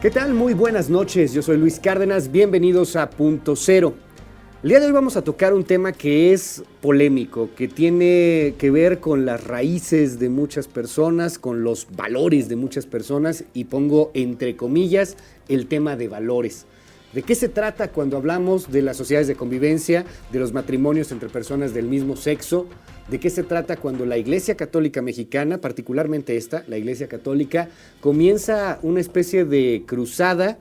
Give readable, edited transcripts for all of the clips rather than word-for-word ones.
¿Qué tal? Muy buenas noches, yo soy Luis Cárdenas, bienvenidos a Punto Cero. El día de hoy vamos a tocar un tema que es polémico, que tiene que ver con las raíces de muchas personas, con los valores de muchas personas, y pongo entre comillas el tema de valores. ¿De qué se trata cuando hablamos de las sociedades de convivencia, de los matrimonios entre personas del mismo sexo? ¿De qué se trata cuando la Iglesia Católica Mexicana, particularmente la Iglesia Católica, comienza una especie de cruzada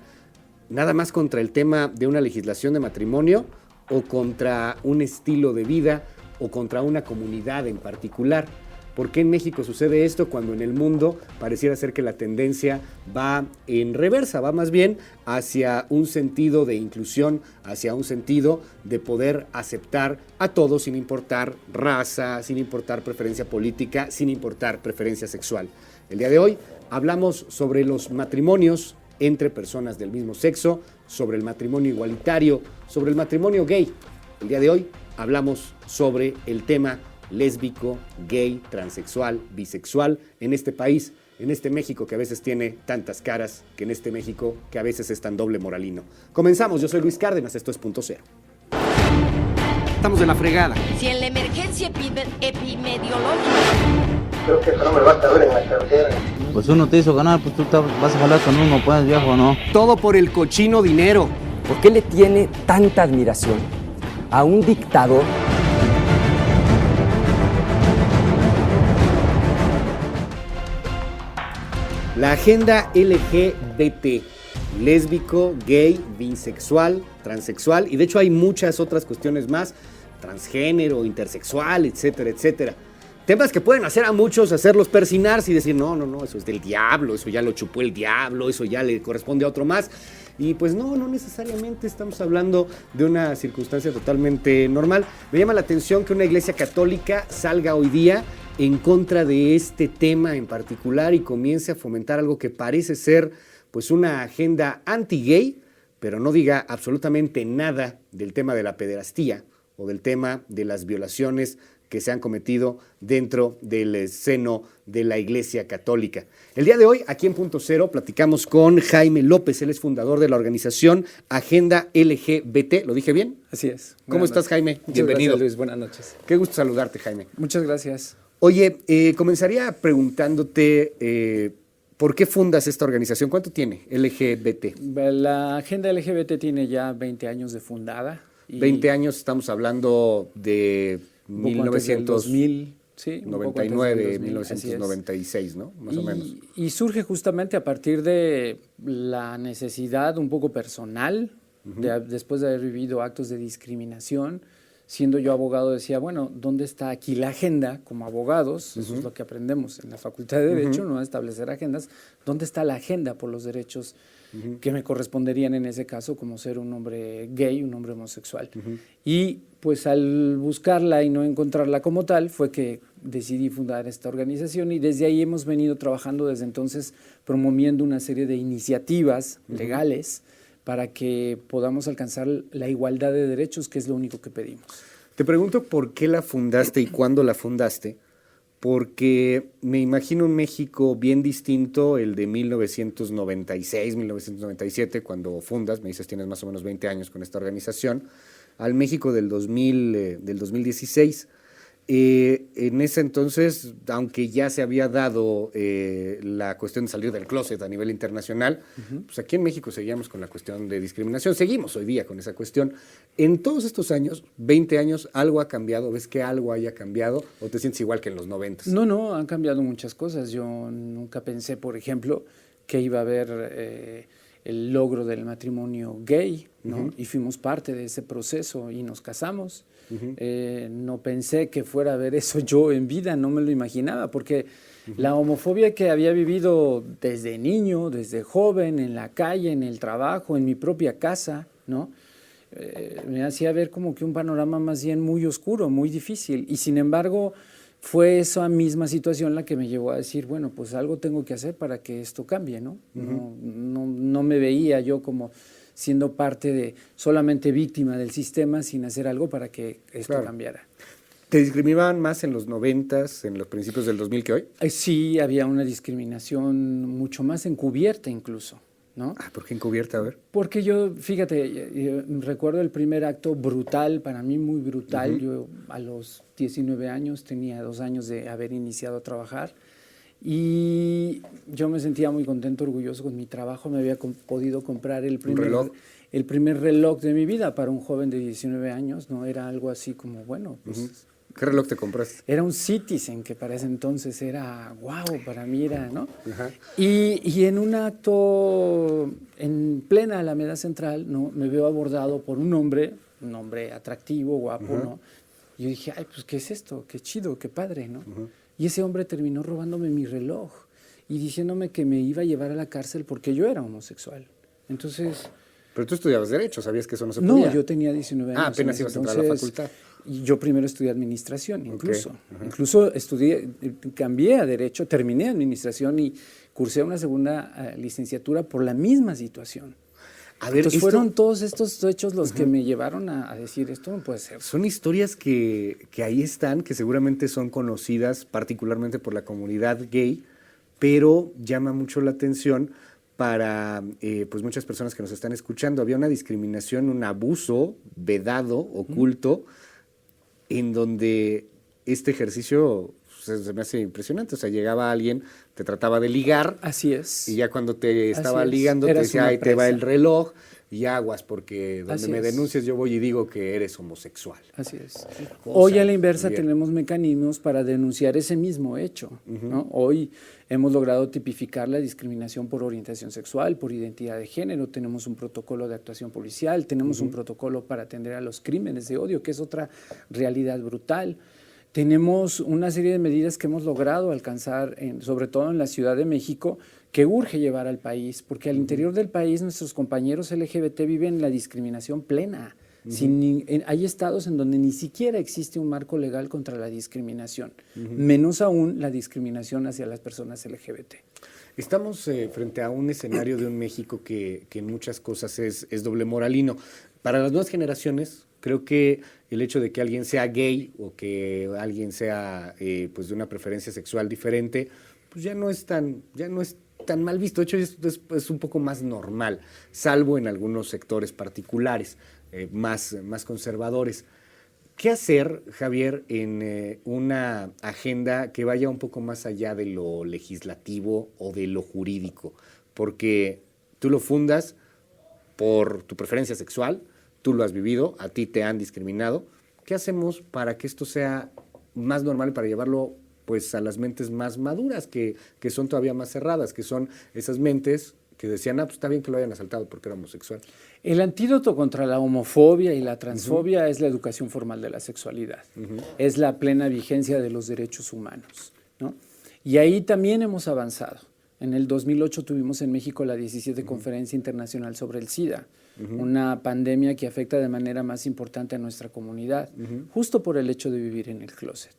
nada más contra el tema de una legislación de matrimonio o contra un estilo de vida o contra una comunidad en particular? ¿Por qué en México sucede esto cuando en el mundo pareciera ser que la tendencia va en reversa, va más bien hacia un sentido de inclusión, hacia un sentido de poder aceptar a todos sin importar raza, sin importar preferencia política, sin importar preferencia sexual? El día de hoy hablamos sobre los matrimonios entre personas del mismo sexo, sobre el matrimonio igualitario, sobre el matrimonio gay. El día de hoy hablamos sobre el tema lésbico, gay, transexual, bisexual en este país, en este México que a veces tiene tantas caras, que en este México que a veces es tan doble moralino. Comenzamos, yo soy Luis Cárdenas, esto es Punto Cero. Estamos de la fregada. Si en la emergencia epidemiológica... Creo que eso no me va a caber en la cartera. Pues uno te hizo ganar, pues tú vas a jalar con uno, pues viejo, ¿no? Todo por el cochino dinero. ¿Por qué le tiene tanta admiración a un dictador? La agenda LGBT, lésbico, gay, bisexual, transexual, y de hecho hay muchas otras cuestiones más, transgénero, intersexual, etcétera, etcétera. Temas que pueden hacer a muchos hacerlos persinarse y decir, no, eso es del diablo, eso ya lo chupó el diablo, eso ya le corresponde a otro más. Y pues no necesariamente estamos hablando de una circunstancia totalmente normal. Me llama la atención que una iglesia católica salga hoy día en contra de este tema en particular y comience a fomentar algo que parece ser pues una agenda anti-gay, pero no diga absolutamente nada del tema de la pederastía o del tema de las violaciones que se han cometido dentro del seno de la Iglesia Católica. El día de hoy, aquí en Punto Cero, platicamos con Jaime López. Él es fundador de la organización Agenda LGBT. ¿Lo dije bien? Así es. ¿Cómo estás, Jaime? Muchas Bienvenido. Gracias, Luis. Buenas noches. Qué gusto saludarte, Jaime. Muchas gracias. Oye, comenzaría preguntándote ¿por qué fundas esta organización? ¿Cuánto tiene LGBT? La Agenda LGBT tiene ya 20 años de fundada. 20 años, estamos hablando de 2000, sí, 99, 1996, ¿no? Más o menos. Y surge justamente a partir de la necesidad un poco personal, después de haber vivido actos de discriminación. Siendo yo abogado decía, bueno, ¿dónde está aquí la agenda como abogados? Eso es lo que aprendemos en la Facultad de Derecho, ¿no? Establecer agendas. ¿Dónde está la agenda por los derechos que me corresponderían en ese caso como ser un hombre gay, un hombre homosexual? Y pues al buscarla y no encontrarla como tal fue que decidí fundar esta organización y desde ahí hemos venido trabajando desde entonces promoviendo una serie de iniciativas legales para que podamos alcanzar la igualdad de derechos, que es lo único que pedimos. Te pregunto por qué la fundaste y cuándo la fundaste, porque me imagino un México bien distinto, el de 1996, 1997, cuando fundas, me dices tienes más o menos 20 años con esta organización, al México del 2016. En ese entonces, aunque ya se había dado la cuestión de salir del closet a nivel internacional, pues aquí en México seguíamos con la cuestión de discriminación, seguimos hoy día con esa cuestión. En todos estos años, 20 años, ¿algo ha cambiado? ¿Ves que algo haya cambiado o te sientes igual que en los 90? No, han cambiado muchas cosas. Yo nunca pensé, por ejemplo, que iba a haber el logro del matrimonio gay, ¿no? Y fuimos parte de ese proceso y nos casamos. No pensé que fuera a ver eso yo en vida, no me lo imaginaba, porque la homofobia que había vivido desde niño, desde joven, en la calle, en el trabajo, en mi propia casa, ¿no? Me hacía ver como que un panorama más bien muy oscuro, muy difícil, y sin embargo fue esa misma situación la que me llevó a decir, bueno, pues algo tengo que hacer para que esto cambie, ¿no? No me veía yo como siendo parte de solamente víctima del sistema sin hacer algo para que esto cambiara. ¿Te discriminaban más en los 90s, en los principios del 2000 que hoy? Sí, había una discriminación mucho más encubierta incluso, ¿no? ¿Por qué encubierta? A ver. Porque yo, fíjate, yo recuerdo el primer acto brutal, para mí muy brutal. Yo a los 19 años, tenía 2 años de haber iniciado a trabajar y yo me sentía muy contento, orgulloso con mi trabajo. Me había podido comprar el primer reloj de mi vida para un joven de 19 años, ¿no? Era algo así como, bueno, pues... ¿Qué reloj te compraste? Era un Citizen, que para ese entonces era, wow, para mí era, ¿no? Ajá. Y en un acto en plena Alameda Central, ¿no? Me veo abordado por un hombre atractivo, guapo, ¿no? Y yo dije, ay, pues, ¿qué es esto? Qué chido, qué padre, ¿no? Y ese hombre terminó robándome mi reloj y diciéndome que me iba a llevar a la cárcel porque yo era homosexual. Entonces... Pero tú estudiabas Derecho, ¿sabías que eso no se podía? No, yo tenía 19 años. Apenas ibas a entrar a la facultad. Y yo primero estudié Administración, incluso. Okay. Incluso cambié a Derecho, terminé Administración y cursé una segunda licenciatura por la misma situación. A ver, entonces fueron todos estos hechos los que me llevaron a decir, esto no puede ser. Son historias que ahí están, que seguramente son conocidas particularmente por la comunidad gay, pero llama mucho la atención para pues muchas personas que nos están escuchando. Había una discriminación, un abuso vedado, oculto, en donde este ejercicio se me hace impresionante. O sea, llegaba alguien, te trataba de ligar. Así es. Y ya cuando te estaba ligando, te decía, ahí te va el reloj y aguas, porque donde me denuncies yo voy y digo que eres homosexual. Así es. Hoy a la inversa tenemos mecanismos para denunciar ese mismo hecho, ¿no? Hoy hemos logrado tipificar la discriminación por orientación sexual, por identidad de género, tenemos un protocolo de actuación policial, tenemos un protocolo para atender a los crímenes de odio, que es otra realidad brutal. Tenemos una serie de medidas que hemos logrado alcanzar, sobre todo en la Ciudad de México, que urge llevar al país, porque al interior del país nuestros compañeros LGBT viven la discriminación plena. Hay estados en donde ni siquiera existe un marco legal contra la discriminación, menos aún la discriminación hacia las personas LGBT. Estamos frente a un escenario de un México que en muchas cosas es doble moralino. Para las nuevas generaciones, creo que el hecho de que alguien sea gay o que alguien sea pues de una preferencia sexual diferente, pues ya no es tan mal visto. De hecho, es un poco más normal, salvo en algunos sectores particulares, más conservadores. ¿Qué hacer, Javier, en una agenda que vaya un poco más allá de lo legislativo o de lo jurídico? Porque tú lo fundas por tu preferencia sexual, tú lo has vivido, a ti te han discriminado. ¿Qué hacemos para que esto sea más normal, para llevarlo pues a las mentes más maduras, que son todavía más cerradas, que son esas mentes que decían, pues está bien que lo hayan asaltado porque era homosexual? El antídoto contra la homofobia y la transfobia es la educación formal de la sexualidad, es la plena vigencia de los derechos humanos, ¿no? Y ahí también hemos avanzado. En el 2008 tuvimos en México la 17 Conferencia Internacional sobre el SIDA, una pandemia que afecta de manera más importante a nuestra comunidad, justo por el hecho de vivir en el closet.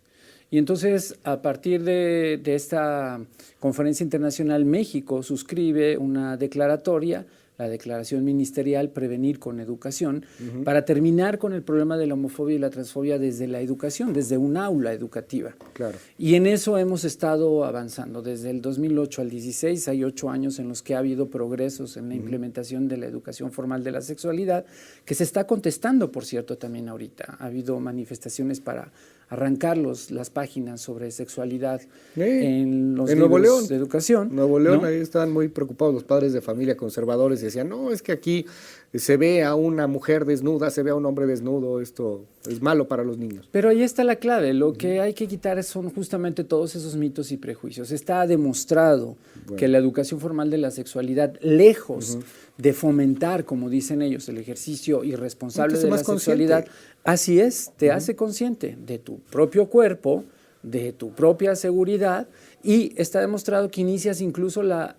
Y entonces, a partir de esta conferencia internacional, México suscribe una declaratoria, la Declaración Ministerial Prevenir con Educación, para terminar con el problema de la homofobia y la transfobia desde la educación, desde un aula educativa. Claro. Y en eso hemos estado avanzando. Desde el 2008 al 16 hay 8 años en los que ha habido progresos en la implementación de la educación formal de la sexualidad, que se está contestando, por cierto, también ahorita. Ha habido manifestaciones para arrancar las páginas sobre sexualidad en los libros de educación. Nuevo León, ¿no? Ahí estaban muy preocupados los padres de familia conservadores y decían, no, es que aquí se ve a una mujer desnuda, se ve a un hombre desnudo, esto es malo para los niños. Pero ahí está la clave, lo que hay que quitar son justamente todos esos mitos y prejuicios. Está demostrado que la educación formal de la sexualidad, lejos de fomentar, como dicen ellos, el ejercicio irresponsable de la sexualidad, así es, te hace consciente de tu propio cuerpo, de tu propia seguridad, y está demostrado que inicias incluso la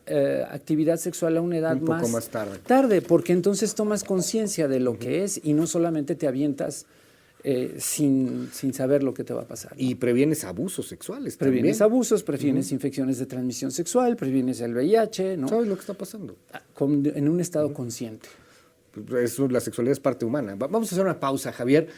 actividad sexual a una edad un poco más tarde, porque entonces tomas conciencia de lo que es y no solamente te avientas sin saber lo que te va a pasar, ¿no? Y previenes abusos sexuales Previenes también. abusos, previenes infecciones de transmisión sexual, previenes el VIH, ¿no? ¿Sabes lo que está pasando? En un estado consciente. La sexualidad es parte humana. Vamos a hacer una pausa, Javier.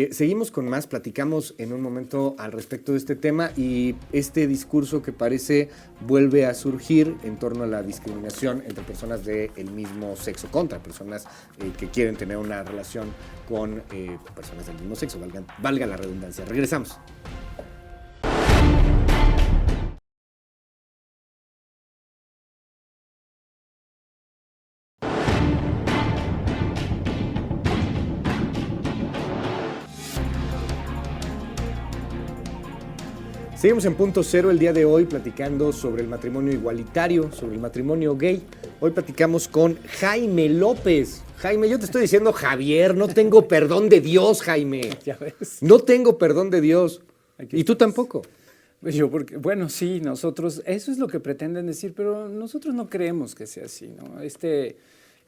Seguimos con más, platicamos en un momento al respecto de este tema y este discurso que parece vuelve a surgir en torno a la discriminación entre personas del mismo sexo, contra personas que quieren tener una relación con personas del mismo sexo, valga la redundancia. Regresamos. Seguimos en Punto Cero el día de hoy platicando sobre el matrimonio igualitario, sobre el matrimonio gay. Hoy platicamos con Jaime López. Jaime, yo te estoy diciendo Javier, no tengo perdón de Dios, Jaime. Ya ves. No tengo perdón de Dios. Y tú tampoco. Pues bueno, sí, nosotros, eso es lo que pretenden decir, pero nosotros no creemos que sea así, ¿no?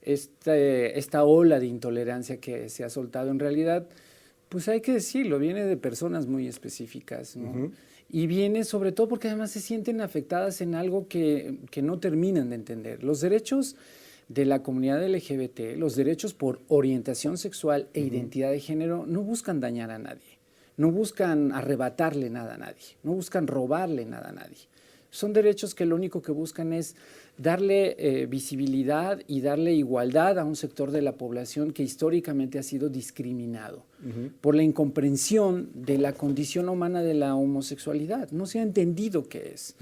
Esta ola de intolerancia que se ha soltado en realidad, pues hay que decirlo, viene de personas muy específicas, ¿no? Uh-huh. Y viene sobre todo porque además se sienten afectadas en algo que no terminan de entender. Los derechos de la comunidad LGBT, los derechos por orientación sexual e identidad de género no buscan dañar a nadie, no buscan arrebatarle nada a nadie, no buscan robarle nada a nadie. Son derechos que lo único que buscan es darle visibilidad y darle igualdad a un sector de la población que históricamente ha sido discriminado por la incomprensión de la condición humana de la homosexualidad. No se ha entendido qué es.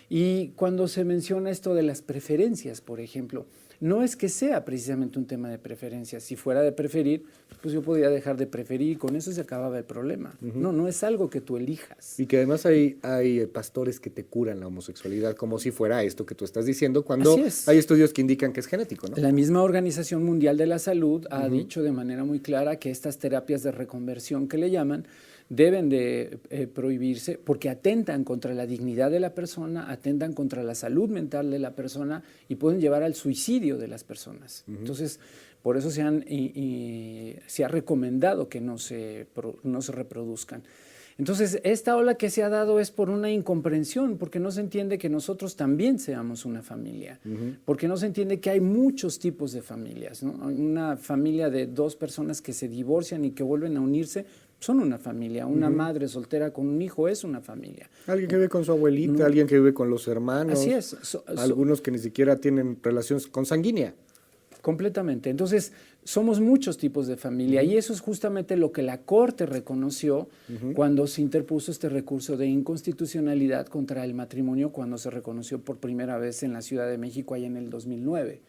Y cuando se menciona esto de las preferencias, por ejemplo, no es que sea precisamente un tema de preferencias. Si fuera de preferir, pues yo podría dejar de preferir y con eso se acababa el problema. No es algo que tú elijas. Y que además hay pastores que te curan la homosexualidad como si fuera esto que tú estás diciendo, cuando hay estudios que indican que es genético, ¿no? La misma Organización Mundial de la Salud ha dicho de manera muy clara que estas terapias de reconversión que le llaman deben de prohibirse porque atentan contra la dignidad de la persona, atentan contra la salud mental de la persona y pueden llevar al suicidio de las personas. Entonces, por eso se ha recomendado que no se reproduzcan. Entonces, esta ola que se ha dado es por una incomprensión, porque no se entiende que nosotros también seamos una familia, porque no se entiende que hay muchos tipos de familias, ¿no? Una familia de dos personas que se divorcian y que vuelven a unirse son una familia. Una madre soltera con un hijo es una familia. Alguien que vive con su abuelita, alguien que vive con los hermanos. Así es. Algunos que ni siquiera tienen relaciones consanguínea. Completamente. Entonces, somos muchos tipos de familia y eso es justamente lo que la Corte reconoció cuando se interpuso este recurso de inconstitucionalidad contra el matrimonio, cuando se reconoció por primera vez en la Ciudad de México, allá en el 2009.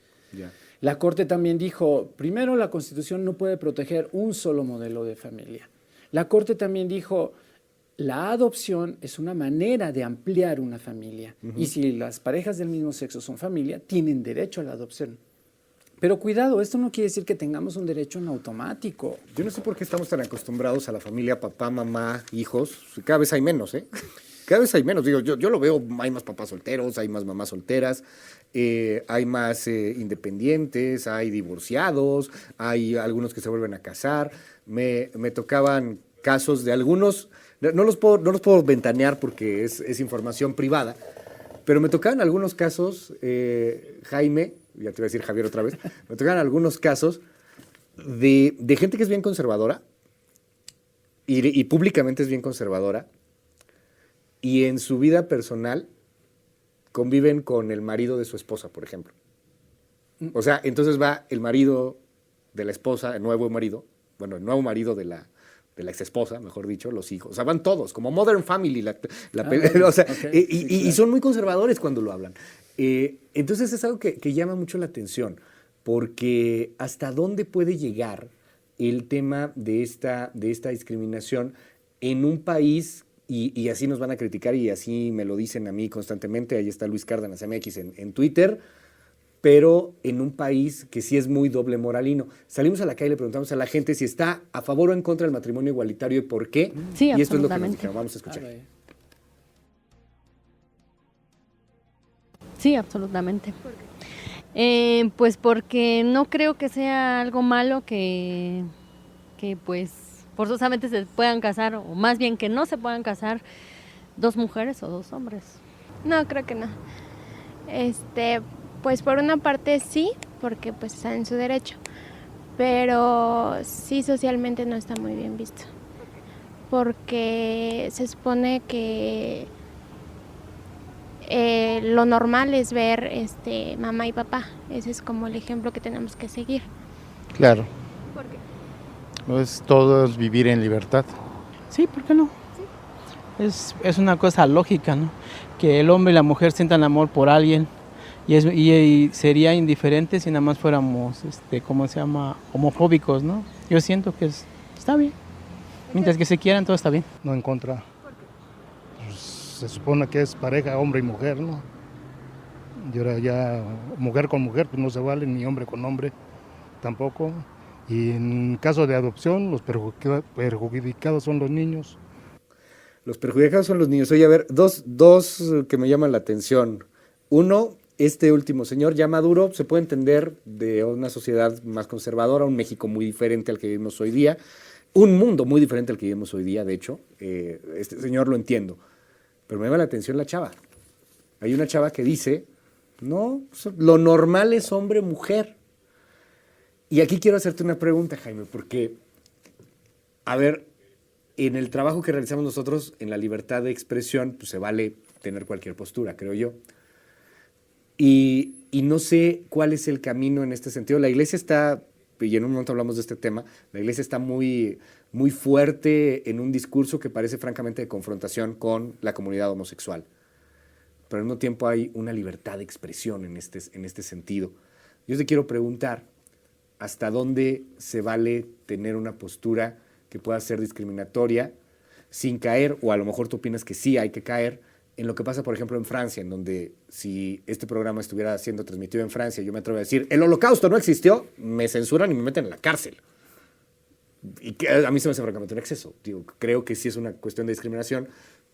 La Corte también dijo, primero, la Constitución no puede proteger un solo modelo de familia. La Corte también dijo, la adopción es una manera de ampliar una familia y si las parejas del mismo sexo son familia, tienen derecho a la adopción. Pero cuidado, esto no quiere decir que tengamos un derecho en automático. Yo no sé por qué estamos tan acostumbrados a la familia, papá, mamá, hijos. Cada vez hay menos, ¿eh? Cada vez hay menos. Digo, yo lo veo, hay más papás solteros, hay más mamás solteras, hay más independientes, hay divorciados, hay algunos que se vuelven a casar. Me tocaban casos de algunos, no los puedo ventanear porque es información privada, pero me tocaban algunos casos, Jaime, ya te voy a decir Javier otra vez, me tocaban algunos casos de gente que es bien conservadora y públicamente es bien conservadora y en su vida personal conviven con el marido de su esposa, por ejemplo. O sea, entonces va el marido de la esposa, el nuevo marido de la exesposa, mejor dicho, los hijos. O sea, van todos, como Modern Family. O sea, y son muy conservadores cuando lo hablan. Entonces es algo que llama mucho la atención, porque hasta dónde puede llegar el tema de esta discriminación en un país, y así nos van a criticar y así me lo dicen a mí constantemente, ahí está Luis Cárdenas MX en Twitter, pero en un país que sí es muy doble moralino. Salimos a la calle y le preguntamos a la gente si está a favor o en contra del matrimonio igualitario y por qué. Sí, y esto es lo que nos dijeron. Vamos a escuchar. Sí, absolutamente. Pues porque no creo que sea algo malo que pues forzosamente se puedan casar, o más bien que no se puedan casar dos mujeres o dos hombres. No, creo que no. Pues por una parte sí, porque pues está en su derecho, pero sí socialmente no está muy bien visto, porque se supone que lo normal es ver mamá y papá. Ese es como el ejemplo que tenemos que seguir. Claro. ¿Por qué? Pues todo es vivir en libertad. Sí, ¿por qué no? Es una cosa lógica, ¿no? Que el hombre y la mujer sientan amor por alguien y sería indiferente si nada más fuéramos, ¿cómo se llama? Homofóbicos, ¿no? Yo siento que está bien. Mientras que se quieran, todo está bien. No en contra. Pues, se supone que es pareja, hombre y mujer, ¿no? Y ahora ya mujer con mujer pues no se vale, ni hombre con hombre tampoco. Y en caso de adopción, los perjudicados son los niños. Los perjudicados son los niños. Oye, a ver, dos que me llaman la atención. Uno, este último señor ya maduro, se puede entender de una sociedad más conservadora, un México muy diferente al que vivimos hoy día, un mundo muy diferente al que vivimos hoy día, de hecho. Este señor lo entiendo. Pero me llama la atención la chava. Hay una chava que dice, no, lo normal es hombre-mujer. Y aquí quiero hacerte una pregunta, Jaime, porque, a ver, en el trabajo que realizamos nosotros, en la libertad de expresión, pues se vale tener cualquier postura, creo yo. Y no sé cuál es el camino en este sentido. La iglesia está, y en un momento hablamos de este tema, la iglesia está muy, muy fuerte en un discurso que parece francamente de confrontación con la comunidad homosexual. Pero al mismo tiempo hay una libertad de expresión en este sentido. Yo te quiero preguntar, ¿hasta dónde se vale tener una postura que pueda ser discriminatoria sin caer, o a lo mejor tú opinas que sí hay que caer, en lo que pasa, por ejemplo, en Francia, en donde si este programa estuviera siendo transmitido en Francia, yo me atrevo a decir, el holocausto no existió, me censuran y me meten en la cárcel. Y que a mí se me hace francamente un exceso. Digo, creo que sí es una cuestión de discriminación,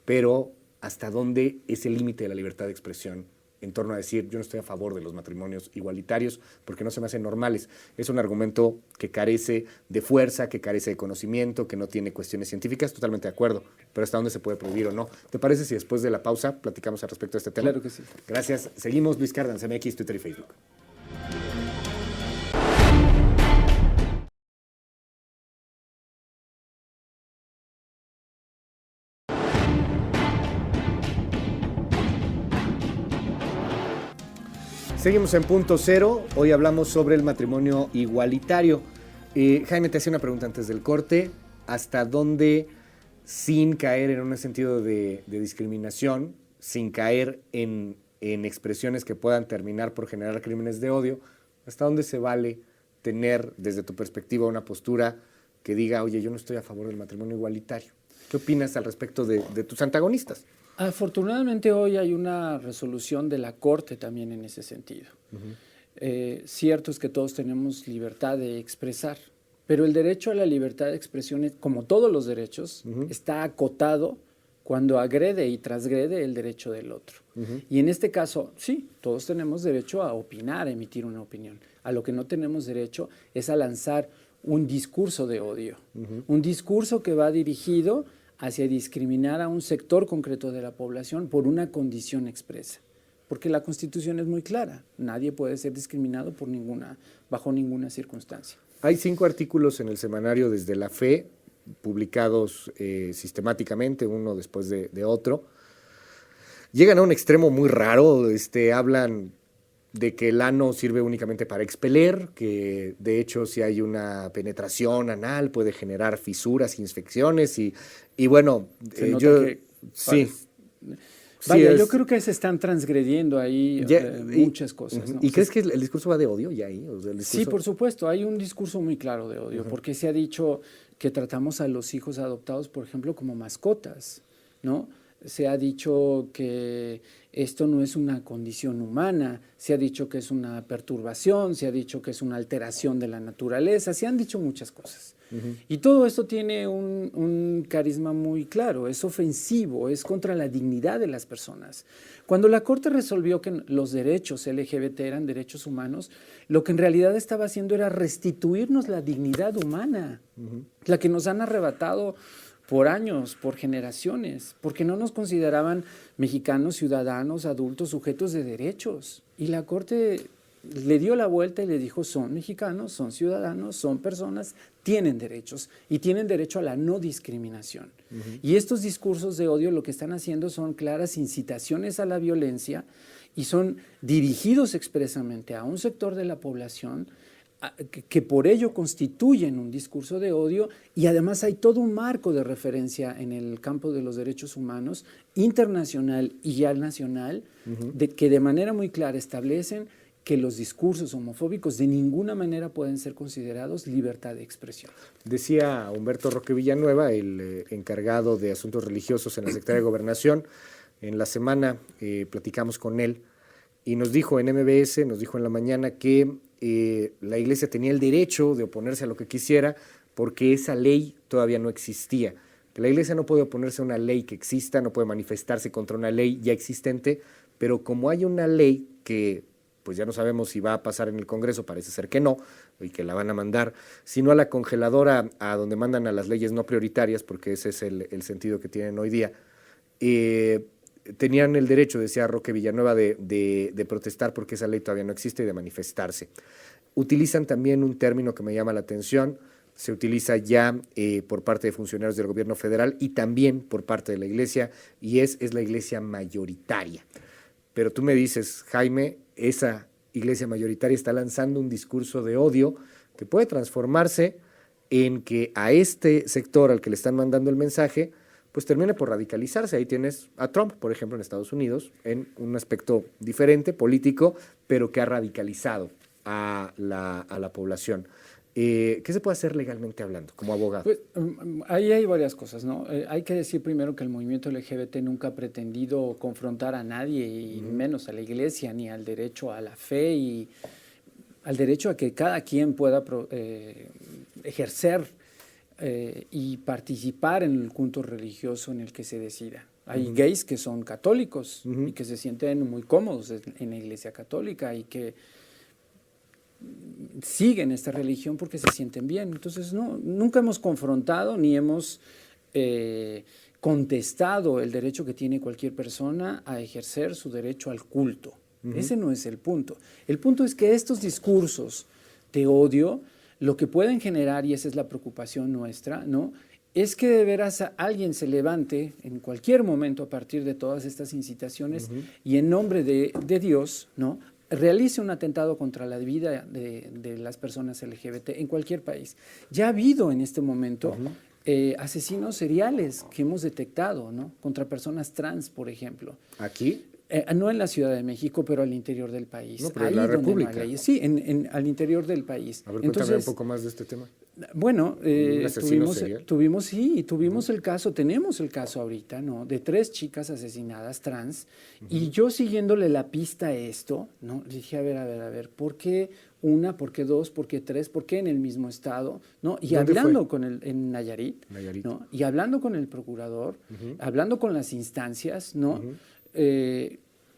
pero ¿hasta dónde es el límite de la libertad de expresión en torno a decir, yo no estoy a favor de los matrimonios igualitarios porque no se me hacen normales? Es un argumento que carece de fuerza, que carece de conocimiento, que no tiene cuestiones científicas, totalmente de acuerdo, pero ¿hasta dónde se puede prohibir o no? ¿Te parece si después de la pausa platicamos al respecto de este tema? Claro que sí. Gracias. Seguimos, Luis Cárdenas, MX, Twitter y Facebook. Seguimos en Punto Cero. Hoy hablamos sobre el matrimonio igualitario. Jaime, te hacía una pregunta antes del corte. ¿Hasta dónde, sin caer en un sentido de discriminación, sin caer en expresiones que puedan terminar por generar crímenes de odio, hasta dónde se vale tener, desde tu perspectiva, una postura que diga, oye, yo no estoy a favor del matrimonio igualitario? ¿Qué opinas al respecto de tus antagonistas? Afortunadamente hoy hay una resolución de la Corte también en ese sentido. Cierto es que todos tenemos libertad de expresar, pero el derecho a la libertad de expresión, como todos los derechos, está acotado cuando agrede y transgrede el derecho del otro. Y en este caso, sí, todos tenemos derecho a opinar, a emitir una opinión. A lo que no tenemos derecho es a lanzar un discurso de odio, un discurso que va dirigido hacia discriminar a un sector concreto de la población por una condición expresa. Porque la Constitución es muy clara, nadie puede ser discriminado bajo ninguna circunstancia. Hay 5 artículos en el semanario Desde la Fe, publicados sistemáticamente, uno después de otro. Llegan a un extremo muy raro, hablan de que el ano sirve únicamente para expeler, que de hecho si hay una penetración anal puede generar fisuras, infecciones y bueno, sí. Vaya, yo creo que se están transgrediendo ahí muchas cosas, ¿no? ¿Y crees que el discurso va de odio ya ahí? O sea, Sí, por supuesto, hay un discurso muy claro de odio, porque se ha dicho que tratamos a los hijos adoptados, por ejemplo, como mascotas, ¿no? Se ha dicho que esto no es una condición humana, se ha dicho que es una perturbación, se ha dicho que es una alteración de la naturaleza, se han dicho muchas cosas. Y todo esto tiene un carisma muy claro, es ofensivo, es contra la dignidad de las personas. Cuando la Corte resolvió que los derechos LGBT eran derechos humanos, lo que en realidad estaba haciendo era restituirnos la dignidad humana, la que nos han arrebatado por años, por generaciones, porque no nos consideraban mexicanos, ciudadanos, adultos, sujetos de derechos. Y la Corte le dio la vuelta y le dijo, son mexicanos, son ciudadanos, son personas, tienen derechos y tienen derecho a la no discriminación. Y estos discursos de odio lo que están haciendo son claras incitaciones a la violencia y son dirigidos expresamente a un sector de la población que por ello constituyen un discurso de odio, y además hay todo un marco de referencia en el campo de los derechos humanos internacional y ya nacional, que de manera muy clara establecen que los discursos homofóbicos de ninguna manera pueden ser considerados libertad de expresión. Decía Humberto Roque Villanueva, el encargado de asuntos religiosos en la Secretaría de Gobernación, en la semana platicamos con él y nos dijo en MBS, nos dijo en la mañana que la Iglesia tenía el derecho de oponerse a lo que quisiera porque esa ley todavía no existía. Que la Iglesia no puede oponerse a una ley que exista, no puede manifestarse contra una ley ya existente, pero como hay una ley que pues ya no sabemos si va a pasar en el Congreso, parece ser que no, y que la van a mandar, sino a la congeladora, a donde mandan a las leyes no prioritarias, porque ese es el sentido que tienen hoy día, tenían el derecho, decía Roque Villanueva, de protestar porque esa ley todavía no existe y de manifestarse. Utilizan también un término que me llama la atención, se utiliza ya por parte de funcionarios del gobierno federal y también por parte de la Iglesia, y es la Iglesia mayoritaria. Pero tú me dices, Jaime, esa Iglesia mayoritaria está lanzando un discurso de odio que puede transformarse en que a este sector al que le están mandando el mensaje, pues termine por radicalizarse. Ahí tienes a Trump, por ejemplo, en Estados Unidos, en un aspecto diferente, político, pero que ha radicalizado a la población. ¿Qué se puede hacer legalmente hablando, como abogado? Pues, ahí hay varias cosas, ¿no? Hay que decir primero que el movimiento LGBT nunca ha pretendido confrontar a nadie, y menos a la Iglesia, ni al derecho a la fe y al derecho a que cada quien pueda ejercer y participar en el culto religioso en el que se decida. Hay gays que son católicos y que se sienten muy cómodos en la Iglesia católica y que siguen esta religión porque se sienten bien. Entonces, nunca hemos confrontado ni hemos contestado el derecho que tiene cualquier persona a ejercer su derecho al culto. Ese no es el punto. El punto es que estos discursos de odio lo que pueden generar, y esa es la preocupación nuestra, ¿no?, es que de veras alguien se levante en cualquier momento a partir de todas estas incitaciones y en nombre de Dios, ¿no?, realice un atentado contra la vida de las personas LGBT en cualquier país. Ya ha habido en este momento asesinos seriales que hemos detectado, ¿no?, contra personas trans, por ejemplo. ¿Aquí? No en la Ciudad de México, pero al interior del país. No, pero en la República. No hay leyes. Sí, al interior del país. A ver, cuéntame un poco más de este tema. Bueno, tuvimos el caso, tenemos el caso ahorita, ¿no?, de 3 chicas asesinadas trans, y yo siguiéndole la pista a esto, ¿no?, dije, a ver, ¿por qué una, por qué 2, por qué 3, por qué en el mismo estado, ¿no? Y hablando en Nayarit, ¿no?, y hablando con el procurador, hablando con las instancias, ¿no?,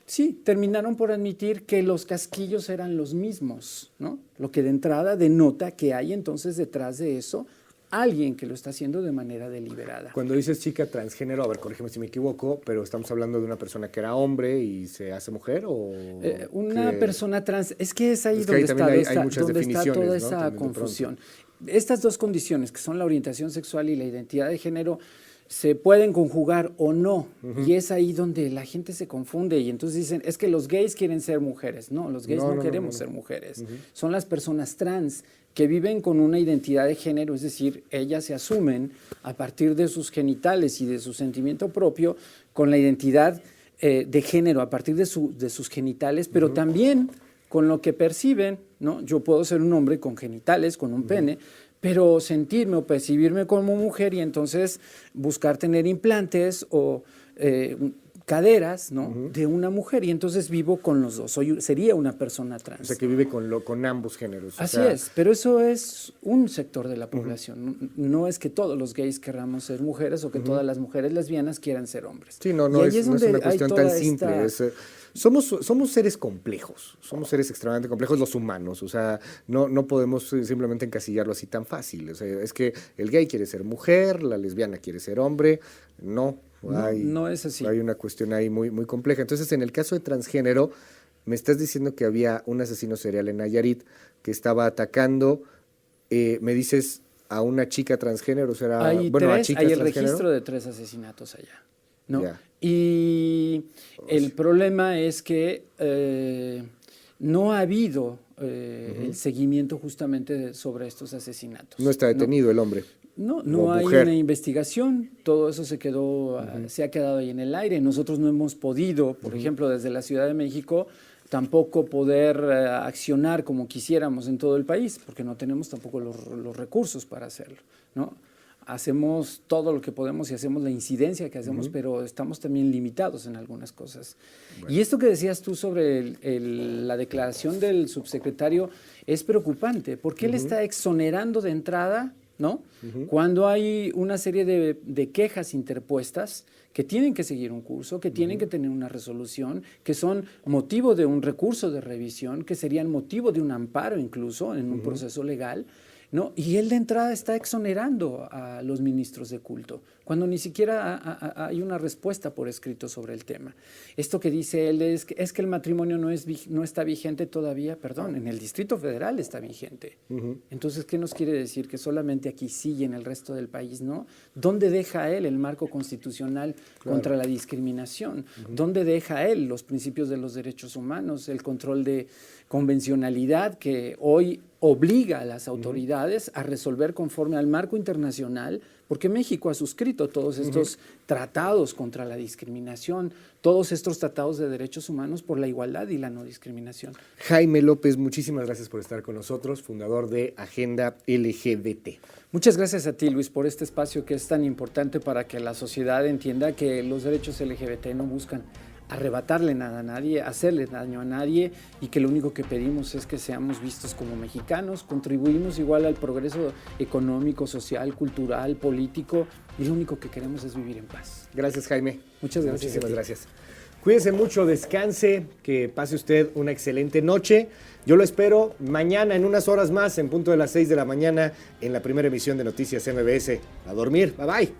sí, terminaron por admitir que los casquillos eran los mismos, ¿no? Lo que de entrada denota que hay entonces detrás de eso alguien que lo está haciendo de manera deliberada. Cuando dices chica transgénero, a ver, corrígeme si me equivoco, pero ¿estamos hablando de una persona que era hombre y se hace mujer o...? Una persona trans, es que es ahí donde está toda esa confusión. Estas dos condiciones, que son la orientación sexual y la identidad de género, se pueden conjugar o no, y es ahí donde la gente se confunde y entonces dicen, es que los gays quieren ser mujeres. No, los gays no queremos ser mujeres. Son las personas trans que viven con una identidad de género, es decir, ellas se asumen a partir de sus genitales y de su sentimiento propio con la identidad de género, a partir de sus genitales, pero también con lo que perciben, ¿no? Yo puedo ser un hombre con genitales, con un pene, pero sentirme o percibirme como mujer y entonces buscar tener implantes o caderas, ¿no?, de una mujer, y entonces vivo con los dos, sería una persona trans. O sea, que vive con ambos géneros. Así es, pero eso es un sector de la población, no es que todos los gays querramos ser mujeres o que todas las mujeres lesbianas quieran ser hombres. Sí, no es una cuestión tan simple. Somos seres complejos, somos seres extremadamente complejos los humanos, o sea, no podemos simplemente encasillarlo así tan fácil. O sea, es que el gay quiere ser mujer, la lesbiana quiere ser hombre, no es así. Hay una cuestión ahí muy, muy compleja. Entonces, en el caso de transgénero, Me estás diciendo que había un asesino serial en Nayarit que estaba atacando, me dices, a una chica transgénero, o sea, Hay a chicas hay el transgénero. registro de 3 asesinatos allá, ¿no? Ya. Y el problema es que no ha habido el seguimiento justamente sobre estos asesinatos. No está detenido el hombre. No o hay mujer. una investigación, todo eso se ha quedado ahí en el aire. Nosotros no hemos podido, por ejemplo, desde la Ciudad de México, tampoco poder accionar como quisiéramos en todo el país, porque no tenemos tampoco los recursos para hacerlo, ¿no? Hacemos todo lo que podemos y hacemos la incidencia que hacemos, pero estamos también limitados en algunas cosas. Bueno. Y esto que decías tú sobre la declaración del subsecretario es preocupante, porque él está exonerando de entrada, ¿no? Cuando hay una serie de quejas interpuestas que tienen que seguir un curso, que tienen que tener una resolución, que son motivo de un recurso de revisión, que serían motivo de un amparo incluso en un proceso legal, ¿no? Y él de entrada está exonerando a los ministros de culto, cuando ni siquiera hay una respuesta por escrito sobre el tema. Esto que dice él es que el matrimonio no está vigente todavía, perdón, en el Distrito Federal está vigente. Entonces, ¿qué nos quiere decir? Que solamente aquí sí y en el resto del país no. ¿Dónde deja él el marco constitucional contra la discriminación? ¿Dónde deja él los principios de los derechos humanos, el control de convencionalidad que hoy obliga a las autoridades a resolver conforme al marco internacional, porque México ha suscrito todos estos tratados contra la discriminación, todos estos tratados de derechos humanos por la igualdad y la no discriminación? Jaime López, muchísimas gracias por estar con nosotros, fundador de Agenda LGBT. Muchas gracias a ti, Luis, por este espacio que es tan importante para que la sociedad entienda que los derechos LGBT no buscan arrebatarle nada a nadie, hacerle daño a nadie, y que lo único que pedimos es que seamos vistos como mexicanos, contribuimos igual al progreso económico, social, cultural, político, y lo único que queremos es vivir en paz. Gracias, Jaime. Muchas gracias. Muchísimas gracias. Cuídense mucho, descanse, que pase usted una excelente noche. Yo lo espero mañana en unas horas más, en punto de las 6 de la mañana, en la primera emisión de Noticias MBS. A dormir. Bye bye.